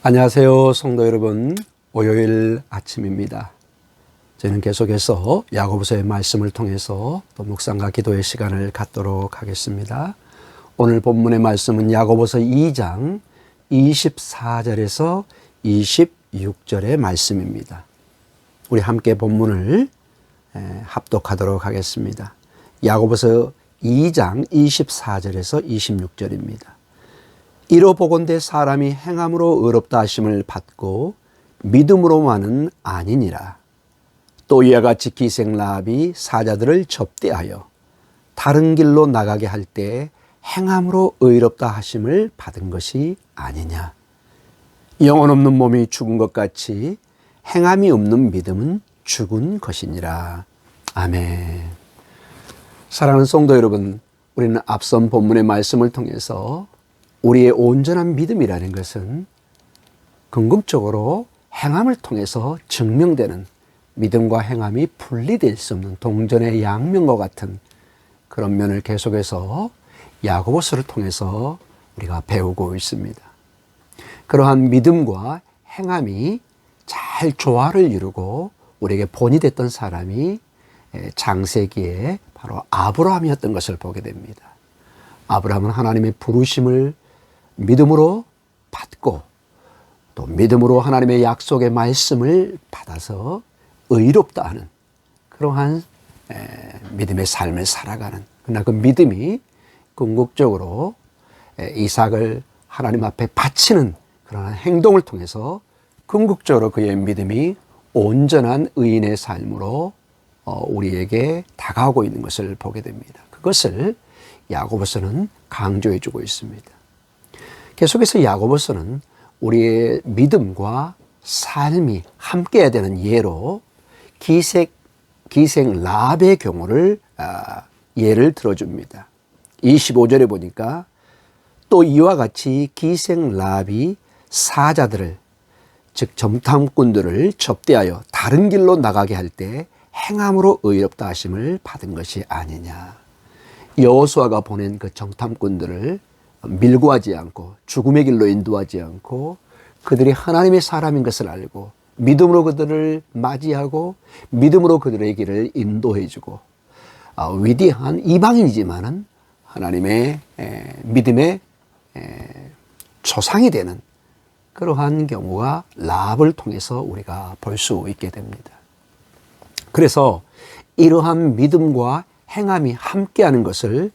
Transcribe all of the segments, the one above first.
안녕하세요, 성도 여러분. 월요일 아침입니다. 저희는 계속해서 야고보서의 말씀을 통해서 또 묵상과 기도의 시간을 갖도록 하겠습니다. 오늘 본문의 말씀은 야고보서 2장 24절에서 26절의 말씀입니다. 우리 함께 본문을 합독하도록 하겠습니다. 야고보서 2장 24절에서 26절입니다. 이로 보건대 사람이 행함으로 의롭다 하심을 받고 믿음으로만은 아니니라. 또 이와 같이 기생 라합이 사자들을 접대하여 다른 길로 나가게 할 때 행함으로 의롭다 하심을 받은 것이 아니냐. 영혼 없는 몸이 죽은 것 같이 행함이 없는 믿음은 죽은 것이니라. 아멘. 사랑하는 성도 여러분, 우리는 앞선 본문의 말씀을 통해서 우리의 온전한 믿음이라는 것은 궁극적으로 행함을 통해서 증명되는, 믿음과 행함이 분리될 수 없는 동전의 양면과 같은 그런 면을 계속해서 야고보서를 통해서 우리가 배우고 있습니다. 그러한 믿음과 행함이 잘 조화를 이루고 우리에게 본이 됐던 사람이 창세기에 바로 아브라함이었던 것을 보게 됩니다. 아브라함은 하나님의 부르심을 믿음으로 받고 또 믿음으로 하나님의 약속의 말씀을 받아서 의롭다 하는 그러한 믿음의 삶을 살아가는, 그러나 그 믿음이 궁극적으로 이삭을 하나님 앞에 바치는 그러한 행동을 통해서 궁극적으로 그의 믿음이 온전한 의인의 삶으로 우리에게 다가오고 있는 것을 보게 됩니다. 그것을 야고보서는 강조해 주고 있습니다. 계속해서 야고보서는 우리의 믿음과 삶이 함께해야 되는 예로 기생 라합의 경우를 예를 들어줍니다. 25절에 보니까 또 이와 같이 기생 라합이 사자들을, 즉 정탐꾼들을 접대하여 다른 길로 나가게 할 때 행함으로 의롭다 하심을 받은 것이 아니냐. 여호수아가 보낸 그 정탐꾼들을 밀고 하지 않고 죽음의 길로 인도하지 않고 그들이 하나님의 사람인 것을 알고 믿음으로 그들을 맞이하고 믿음으로 그들의 길을 인도해 주고 위대한 이방인이지만은 하나님의 믿음의 조상이 되는 그러한 경우가 라합을 통해서 우리가 볼 수 있게 됩니다. 그래서 이러한 믿음과 행함이 함께하는 것을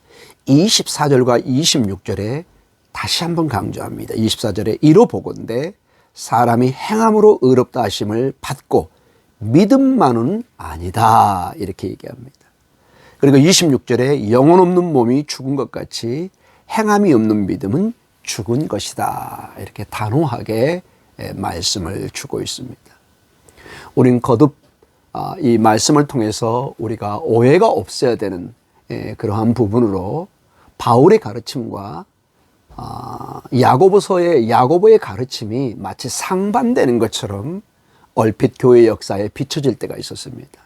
24절과 26절에 다시 한번 강조합니다. 24절에 이로 보건대 사람이 행함으로 의롭다 하심을 받고 믿음만은 아니다, 이렇게 얘기합니다. 그리고 26절에 영혼 없는 몸이 죽은 것 같이 행함이 없는 믿음은 죽은 것이다, 이렇게 단호하게 말씀을 주고 있습니다. 우린 거듭 이 말씀을 통해서 우리가 오해가 없어야 되는 그러한 부분으로 바울의 가르침과 야고보의 가르침이 마치 상반되는 것처럼 얼핏 교회 역사에 비춰질 때가 있었습니다.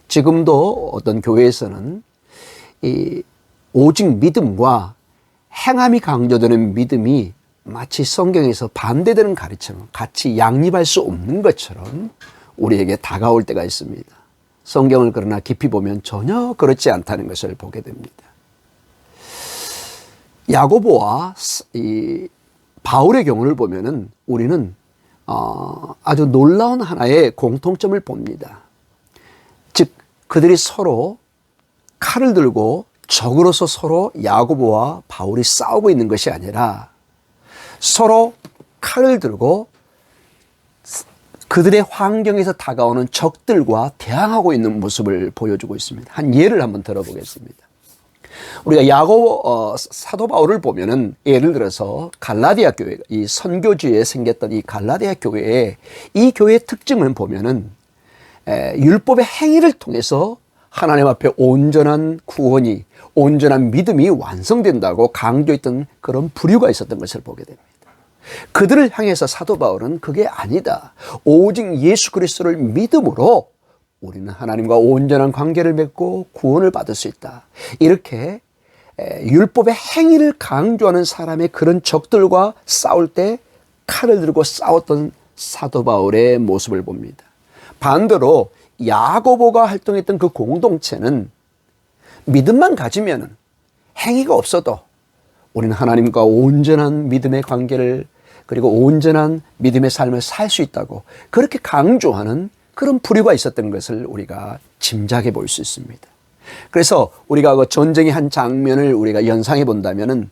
지금도 어떤 교회에서는 오직 믿음과 행함이 강조되는 믿음이 마치 성경에서 반대되는 가르침, 같이 양립할 수 없는 것처럼 우리에게 다가올 때가 있습니다. 성경을 그러나 깊이 보면 전혀 그렇지 않다는 것을 보게 됩니다. 야고보와 이 바울의 경우를 보면은 우리는 아주 놀라운 하나의 공통점을 봅니다. 즉 그들이 서로 칼을 들고 적으로서 서로 야고보와 바울이 싸우고 있는 것이 아니라 서로 칼을 들고 그들의 환경에서 다가오는 적들과 대항하고 있는 모습을 보여주고 있습니다. 한 예를 한번 들어보겠습니다. 우리가 사도 바울을 보면은 예를 들어서 갈라디아 교회, 이 선교지에 생겼던 이 갈라디아 교회에 이 교회의 특징을 보면은 율법의 행위를 통해서 하나님 앞에 온전한 구원이, 온전한 믿음이 완성된다고 강조했던 그런 부류가 있었던 것을 보게 됩니다. 그들을 향해서 사도 바울은 그게 아니다. 오직 예수 그리스도를 믿음으로 우리는 하나님과 온전한 관계를 맺고 구원을 받을 수 있다. 이렇게 율법의 행위를 강조하는 사람의 그런 적들과 싸울 때 칼을 들고 싸웠던 사도 바울의 모습을 봅니다. 반대로 야고보가 활동했던 그 공동체는 믿음만 가지면 행위가 없어도 우리는 하나님과 온전한 믿음의 관계를 그리고 온전한 믿음의 삶을 살 수 있다고 그렇게 강조하는 그런 부류가 있었던 것을 우리가 짐작해 볼 수 있습니다. 그래서 우리가 그 전쟁의 한 장면을 우리가 연상해 본다면은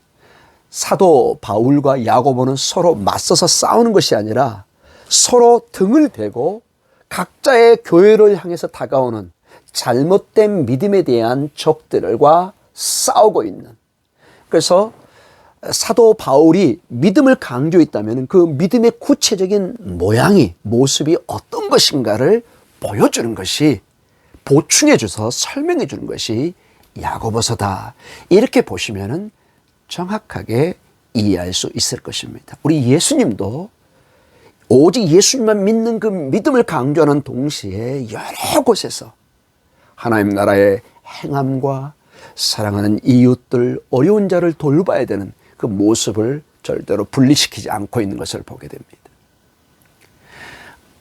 사도 바울과 야고보는 서로 맞서서 싸우는 것이 아니라 서로 등을 대고 각자의 교회를 향해서 다가오는 잘못된 믿음에 대한 적들과 싸우고 있는, 그래서 사도 바울이 믿음을 강조했다면 그 믿음의 구체적인 모습이 어떤 것인가를 보여주는 것이, 보충해 줘서 설명해 주는 것이 야고보서다. 이렇게 보시면 정확하게 이해할 수 있을 것입니다. 우리 예수님도 오직 예수님만 믿는 그 믿음을 강조하는 동시에 여러 곳에서 하나님 나라의 행함과 사랑하는 이웃들, 어려운 자를 돌봐야 되는 그 모습을 절대로 분리시키지 않고 있는 것을 보게 됩니다.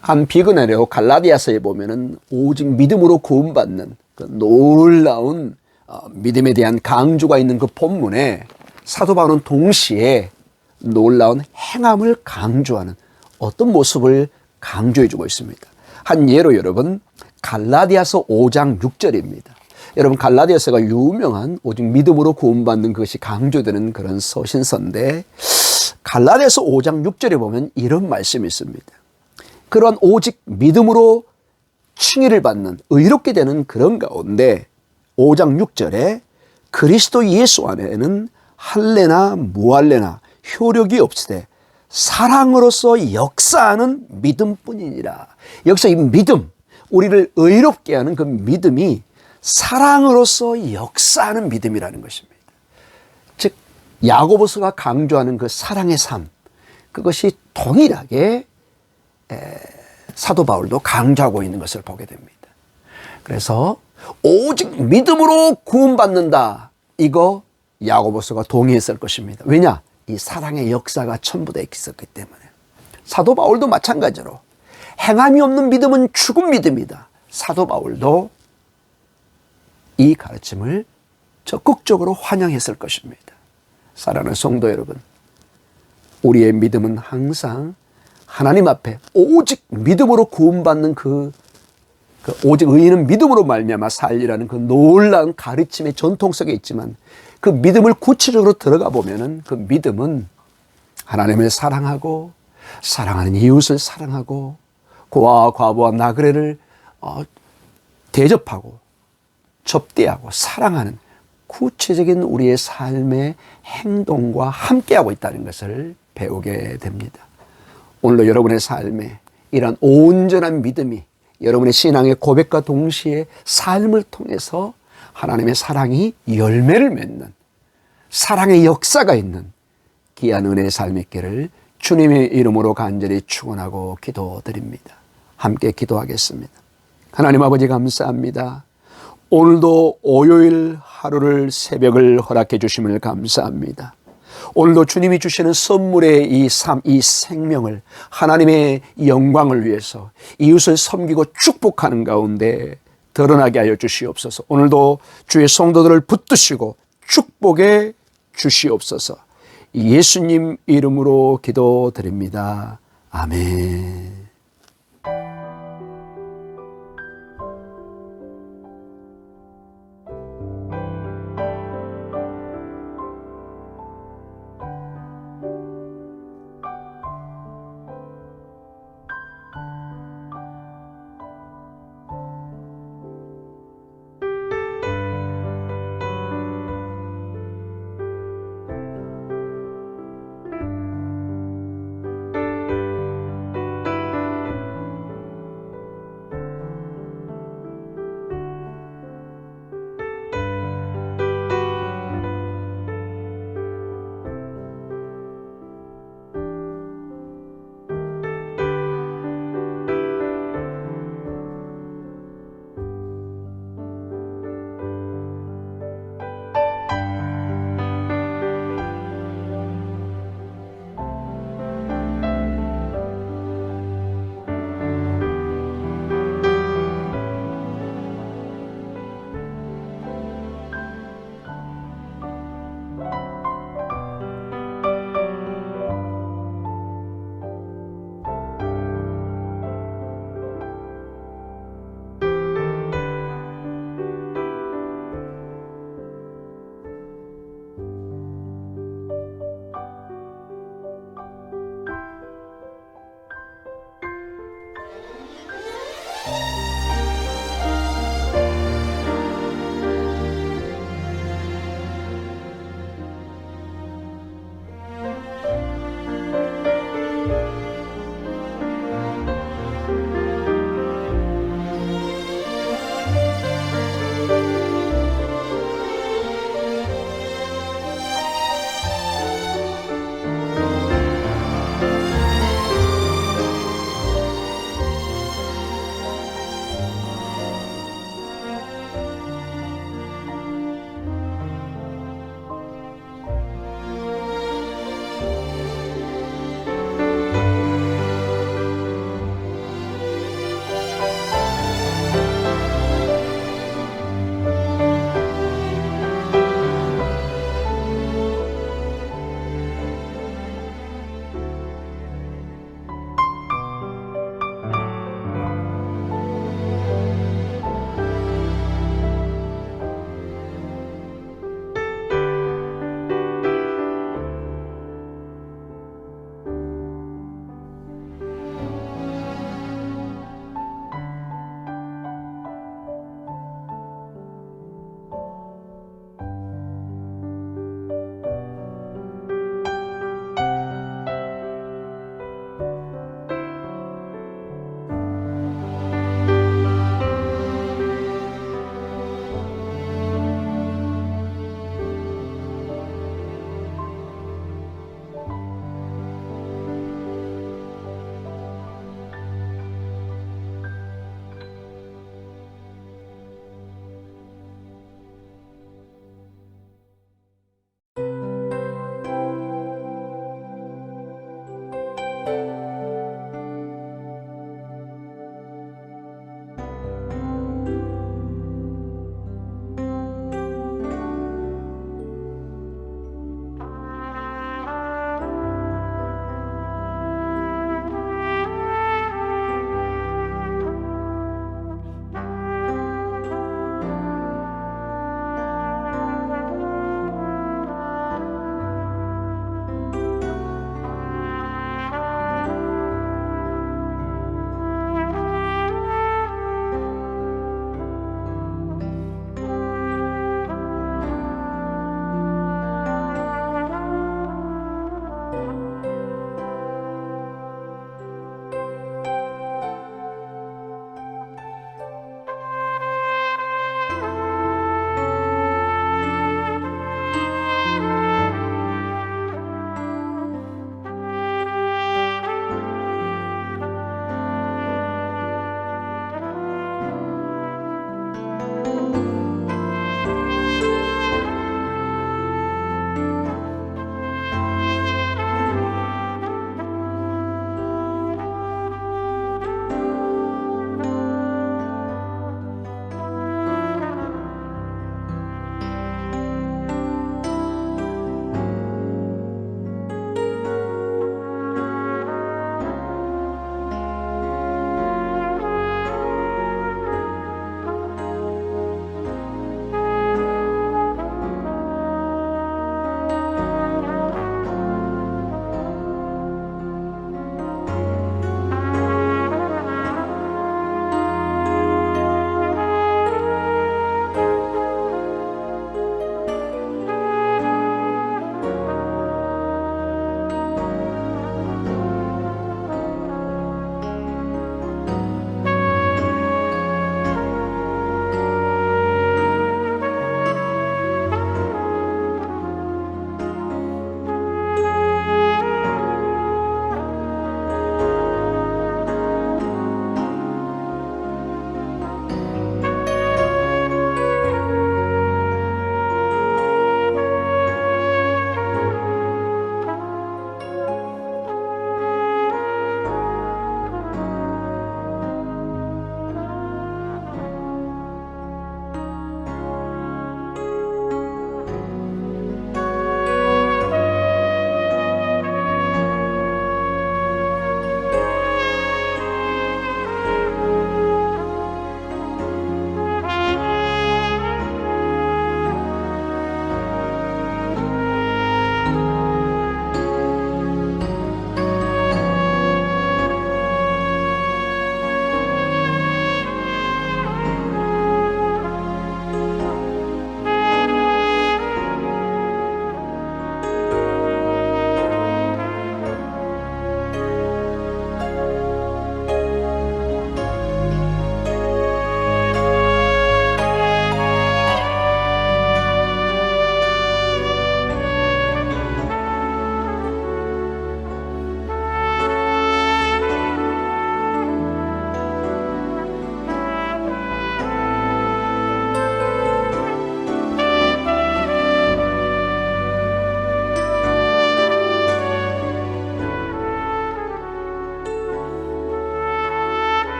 한 비그네로 갈라디아서에 보면은 오직 믿음으로 구원받는 그 놀라운 믿음에 대한 강조가 있는 그 본문에 사도 바울은 동시에 놀라운 행함을 강조하는 어떤 모습을 강조해 주고 있습니다. 한 예로 여러분, 갈라디아서 5장 6절입니다. 여러분, 갈라디아서가 유명한 오직 믿음으로 구원받는 것이 강조되는 그런 서신서인데, 갈라디아서 5장 6절에 보면 이런 말씀이 있습니다. 그러한 오직 믿음으로 칭의를 받는, 의롭게 되는 그런 가운데 5장 6절에 그리스도 예수 안에는 할례나 무할례나 효력이 없으되 사랑으로서 역사하는 믿음뿐이니라. 여기서 이 믿음, 우리를 의롭게 하는 그 믿음이 사랑으로서 역사하는 믿음이라는 것입니다. 즉 야고보서가 강조하는 그 사랑의 삶, 그것이 동일하게 사도 바울도 강조하고 있는 것을 보게 됩니다. 그래서 오직 믿음으로 구원받는다, 이거 야고보서가 동의했을 것입니다. 왜냐? 이 사랑의 역사가 첨부되어 있었기 때문에. 사도 바울도 마찬가지로 행함이 없는 믿음은 죽은 믿음이다. 사도 바울도 이 가르침을 적극적으로 환영했을 것입니다. 사랑하는 성도 여러분, 우리의 믿음은 항상 하나님 앞에 오직 믿음으로 구원받는 그 오직 의인은 믿음으로 말미암아 살리라는 그 놀라운 가르침의 전통 속에 있지만, 그 믿음을 구체적으로 들어가 보면은 그 믿음은 하나님을 사랑하고 사랑하는 이웃을 사랑하고 고아와 과부와 나그네를 대접하고 접대하고 사랑하는 구체적인 우리의 삶의 행동과 함께하고 있다는 것을 배우게 됩니다. 오늘도 여러분의 삶에 이런 온전한 믿음이 여러분의 신앙의 고백과 동시에 삶을 통해서 하나님의 사랑이 열매를 맺는, 사랑의 역사가 있는 귀한 은혜의 삶이 있기를 주님의 이름으로 간절히 축원하고 기도드립니다. 함께 기도하겠습니다. 하나님 아버지, 감사합니다. 오늘도 오요일 하루를, 새벽을 허락해 주심을 감사합니다. 오늘도 주님이 주시는 선물의 이 삶, 이 생명을 하나님의 영광을 위해서 이웃을 섬기고 축복하는 가운데 드러나게 하여 주시옵소서. 오늘도 주의 성도들을 붙드시고 축복해 주시옵소서. 예수님 이름으로 기도드립니다. 아멘.